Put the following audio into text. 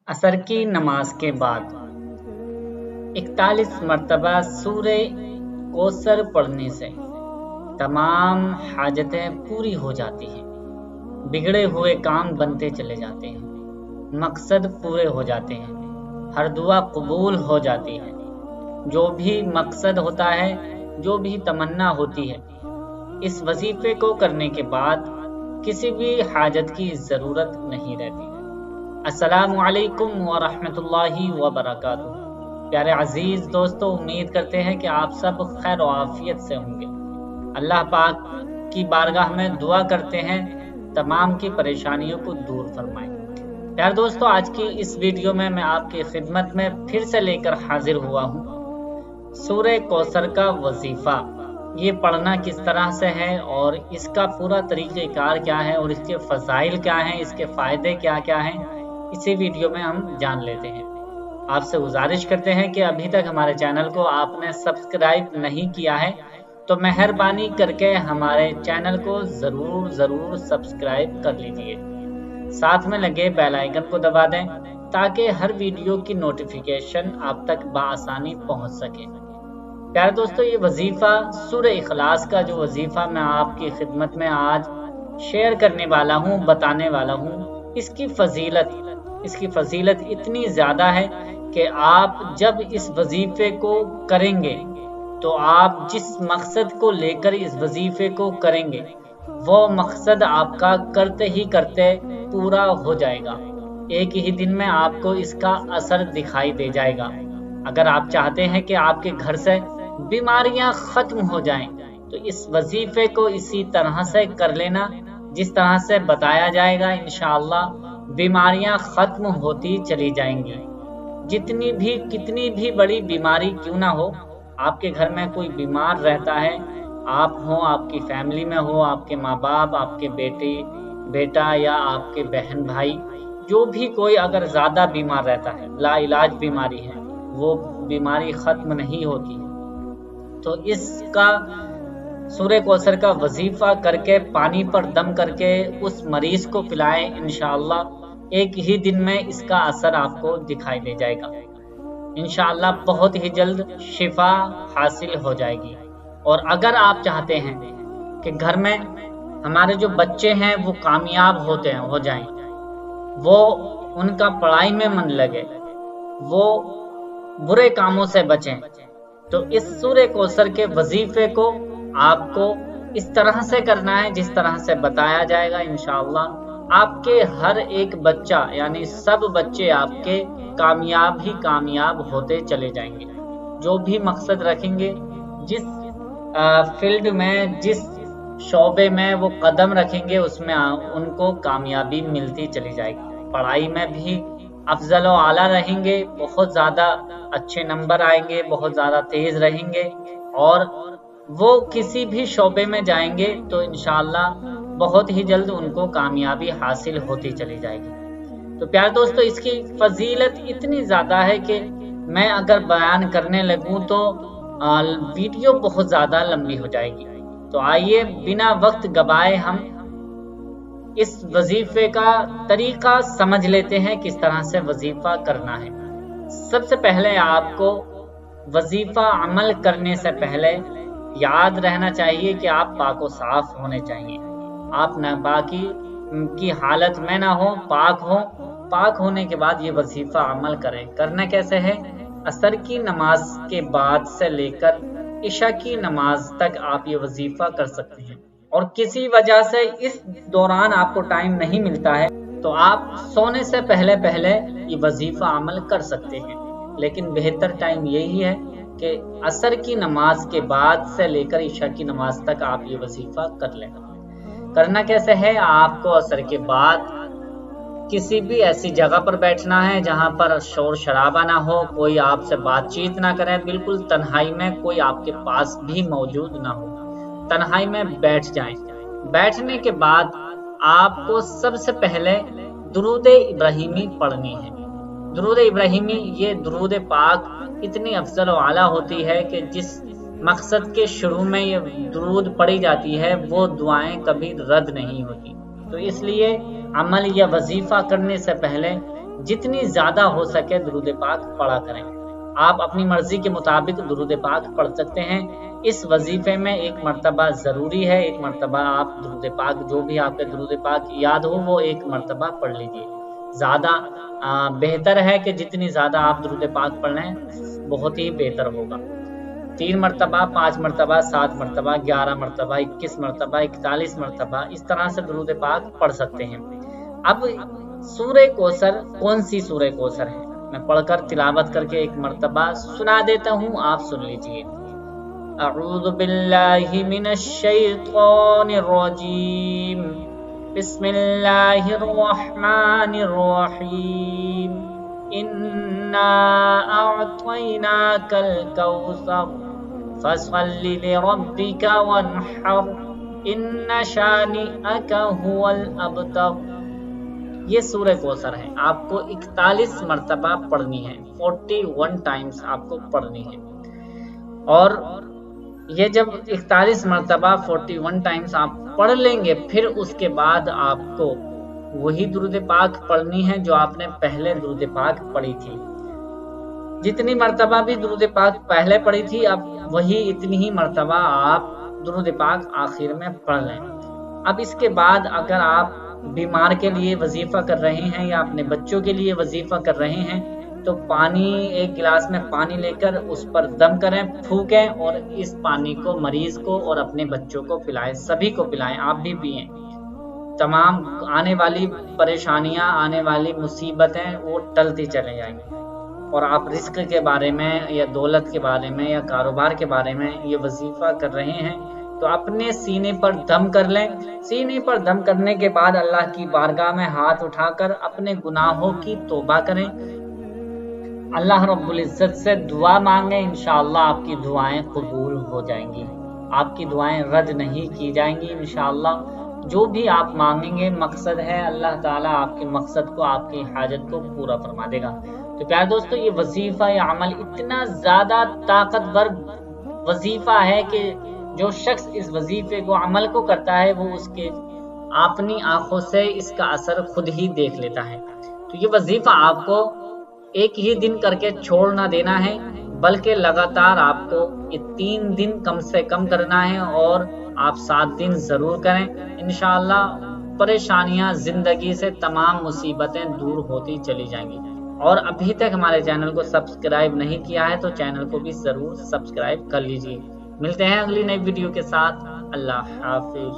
असर की नमाज के बाद 41 मरतबा सूरे कोसर पढ़ने से तमाम हाजतें पूरी हो जाती हैं, बिगड़े हुए काम बनते चले जाते हैं, मकसद पूरे हो जाते हैं, हर दुआ कबूल हो जाती है। जो भी मकसद होता है, जो भी तमन्ना होती है, इस वजीफे को करने के बाद किसी भी हाजत की ज़रूरत नहीं रहती। अस्सलामु अलैकुम व रहमतुल्लाहि व बरकातुहू। प्यारे अजीज दोस्तों, उम्मीद करते हैं कि आप सब खैर व आफियत से होंगे। अल्लाह पाक की बारगाह में दुआ करते हैं तमाम की परेशानियों को दूर फरमाए। प्यारे दोस्तों, आज की इस वीडियो में मैं आपकी खिदमत में फिर से लेकर हाजिर हुआ हूँ सूरे कौसर का वजीफा। ये पढ़ना किस तरह से है और इसका पूरा तरीक़ेकार क्या है और इसके फ़ज़ाइल क्या हैं, इसके फ़ायदे क्या क्या हैं, इसी वीडियो में हम जान लेते हैं। आपसे गुजारिश करते हैं कि अभी तक हमारे चैनल को आपने सब्सक्राइब नहीं किया है तो मेहरबानी करके हमारे चैनल को ज़रूर सब्सक्राइब कर लीजिए। साथ में लगे बेल आइकन को दबा दें ताकि हर वीडियो की नोटिफिकेशन आप तक बआसानी पहुंच सके। प्यारे दोस्तों, ये वजीफ़ा सूरह इखलास का जो वजीफ़ा मैं आपकी खिदमत में आज शेयर करने वाला हूँ, बताने वाला हूँ, इसकी फ़जीलत इतनी ज़्यादा है कि आप जब इस वजीफ़े को करेंगे तो आप जिस मकसद को लेकर इस वजीफ़े को करेंगे वो मकसद आपका करते ही करते पूरा हो जाएगा। एक ही दिन में आपको इसका असर दिखाई दे जाएगा। अगर आप चाहते हैं कि आपके घर से बीमारियां खत्म हो जाएं, तो इस वजीफे को इसी तरह से कर लेना जिस तरह से बताया जाएगा। इंशाअल्लाह बीमारियां खत्म होती चली जाएंगी। कितनी भी बड़ी बीमारी क्यों ना हो, आपके घर में कोई बीमार रहता है, आप हो, आपकी फैमिली में हो, आपके माँ बाप, आपके बेटा या आपके बहन भाई, जो भी कोई अगर ज़्यादा बीमार रहता है, लाइलाज बीमारी है, वो बीमारी ख़त्म नहीं होती। तो इसका सूरह कौसर का वजीफ़ा करके पानी पर दम करके उस मरीज़ को पिलाएं। इंशाअल्लाह एक ही दिन में इसका असर आपको दिखाई दे जाएगा। इंशाअल्लाह बहुत ही जल्द शिफा हासिल हो जाएगी। और अगर आप चाहते हैं कि घर में हमारे जो बच्चे हैं वो कामयाब हो जाएं, वो उनका पढ़ाई में मन लगे, वो बुरे कामों से बचें, तो इस सूरह कौसर के वजीफे को आपको इस तरह से करना है जिस तरह से बताया जाएगा। इंशाअल्लाह आपके हर एक बच्चा यानी सब बच्चे आपके कामयाब होते चले जाएंगे। जो भी मकसद रखेंगे, जिस फील्ड में, जिस शोबे में वो कदम रखेंगे, उसमें उनको कामयाबी मिलती चली जाएगी। पढ़ाई में भी अफजल व आला रहेंगे, बहुत ज़्यादा अच्छे नंबर आएंगे, बहुत ज़्यादा तेज़ रहेंगे और वो किसी भी शोबे में जाएंगे तो इंशाअल्लाह बहुत ही जल्द उनको कामयाबी हासिल होती चली जाएगी। तो प्यारे दोस्तों, इसकी फजीलत इतनी ज़्यादा है कि मैं अगर बयान करने लगूं तो वीडियो बहुत ज़्यादा लंबी हो जाएगी। तो आइए बिना वक्त गवाए हम इस वजीफे का तरीका समझ लेते हैं, किस तरह से वजीफा करना है। सबसे पहले आपको वजीफा अमल करने से पहले याद रहना चाहिए कि आप पाको साफ होने चाहिए। आप नापाकी की हालत में ना हो, पाक हो। पाक होने के बाद ये वजीफा अमल करें। करना कैसे है? असर की नमाज के बाद से लेकर इशा की नमाज तक आप ये वजीफा कर सकते हैं। और किसी वजह से इस दौरान आपको टाइम नहीं मिलता है तो आप सोने से पहले ये वजीफा अमल कर सकते हैं। लेकिन बेहतर टाइम यही है कि असर की नमाज के बाद से लेकर इशा की नमाज तक आप ये वजीफा कर लें। करना कैसे है? आपको असर के बाद किसी भी ऐसी जगह पर बैठना है जहां पर शोर शराबा ना हो, कोई आपसे बातचीत ना करे, बिल्कुल तन्हाई में, कोई आपके पास भी मौजूद ना हो, तन्हाई में बैठ जाएं। बैठने के बाद आपको सबसे पहले दुरूद इब्राहिमी पढ़नी है। दुरूद इब्राहिमी, ये दुरूद पाक इतनी अफजल व आला होती है कि जिस मकसद के शुरू में ये दुरूद पढ़ी जाती है वो दुआएं कभी रद्द नहीं होती। तो इसलिए अमल या वजीफा करने से पहले جتنی زیادہ ہو سکے درود پاک پڑھا کریں۔ آپ اپنی مرضی کے مطابق درود پاک پڑھ سکتے ہیں۔ اس وظیفے میں ایک مرتبہ ضروری ہے، ایک مرتبہ آپ درود پاک جو بھی آپ کے درود پاک یاد ہو وہ ایک مرتبہ پڑھ لیجئے۔ زیادہ بہتر ہے کہ جتنی زیادہ آپ درود پاک پڑھ لیں بہت ہی بہتر ہوگا۔ 3 مرتبہ، 5 مرتبہ، 7 مرتبہ، 11 مرتبہ، 21 مرتبہ، 41 مرتبہ اس طرح سے درود پاک پڑھ سکتے ہیں۔ اب سورہ کوثر کون سی سورہ کوثر ہے میں پڑھ کر تلاوت کر کے ایک مرتبہ سنا دیتا ہوں، آپ سن لیجئے۔ اعوذ باللہ من الشیطان الرجیم، بسم اللہ الرحمن الرحیم، انا اعطیناک الکوثر فصل لربک وانحر ان شانئک هو الابتر۔ یہ سورہ کوثر ہے، آپ کو 41 مرتبہ پڑھنی ہے، 41 ٹائمز آپ کو پڑھنی ہے۔ اور یہ جب 41 مرتبہ 41 ٹائمز آپ پڑھ لیں گے، پھر اس کے بعد آپ کو وہی درود پاک پڑھنی ہے جو آپ نے پہلے درود پاک پڑھی تھی۔ جتنی مرتبہ بھی درود پاک پہلے پڑھی تھی، اب وہی اتنی ہی مرتبہ آپ درود پاک آخر میں پڑھ لیں۔ اب اس کے بعد اگر آپ بیمار کے لیے وظیفہ کر رہے ہیں یا اپنے بچوں کے لیے وظیفہ کر رہے ہیں تو پانی، ایک گلاس میں پانی لے کر اس پر دم کریں، پھونکیں اور اس پانی کو مریض کو اور اپنے بچوں کو پلائیں، سبھی کو پلائیں، آپ بھی پئیں۔ تمام آنے والی پریشانیاں، آنے والی مصیبتیں وہ ٹلتی چلے جائیں گی۔ اور آپ رزق کے بارے میں یا دولت کے بارے میں یا کاروبار کے بارے میں یہ وظیفہ کر رہے ہیں تو اپنے سینے پر دم کر لیں۔ سینے پر دم کرنے کے بعد اللہ کی بارگاہ میں ہاتھ اٹھا کر اپنے گناہوں کی توبہ کریں، اللہ رب العزت سے دعا مانگیں، انشاءاللہ آپ کی دعائیں قبول ہو جائیں گی، آپ کی دعائیں رد نہیں کی جائیں گی انشاءاللہ۔ جو بھی آپ مانگیں گے مقصد ہے، اللہ تعالیٰ آپ کے مقصد کو، آپ کی حاجت کو پورا فرما دے گا۔ تو پیارے دوستو، یہ وظیفہ یا عمل اتنا زیادہ طاقتور وظیفہ ہے کہ جو شخص اس وظیفے کو عمل کو کرتا ہے وہ اس کے اپنی آنکھوں سے اس کا اثر خود ہی دیکھ لیتا ہے۔ تو یہ وظیفہ آپ کو ایک ہی دن کر کے چھوڑ نہ دینا ہے، بلکہ لگاتار آپ کو یہ 3 دن کم سے کم کرنا ہے اور آپ 7 دن ضرور کریں۔ انشاءاللہ پریشانیاں، زندگی سے تمام مصیبتیں دور ہوتی چلی جائیں گی۔ اور ابھی تک ہمارے چینل کو سبسکرائب نہیں کیا ہے تو چینل کو بھی ضرور سبسکرائب کر لیجئے۔ ملتے ہیں اگلی نئی ویڈیو کے ساتھ۔ اللہ حافظ۔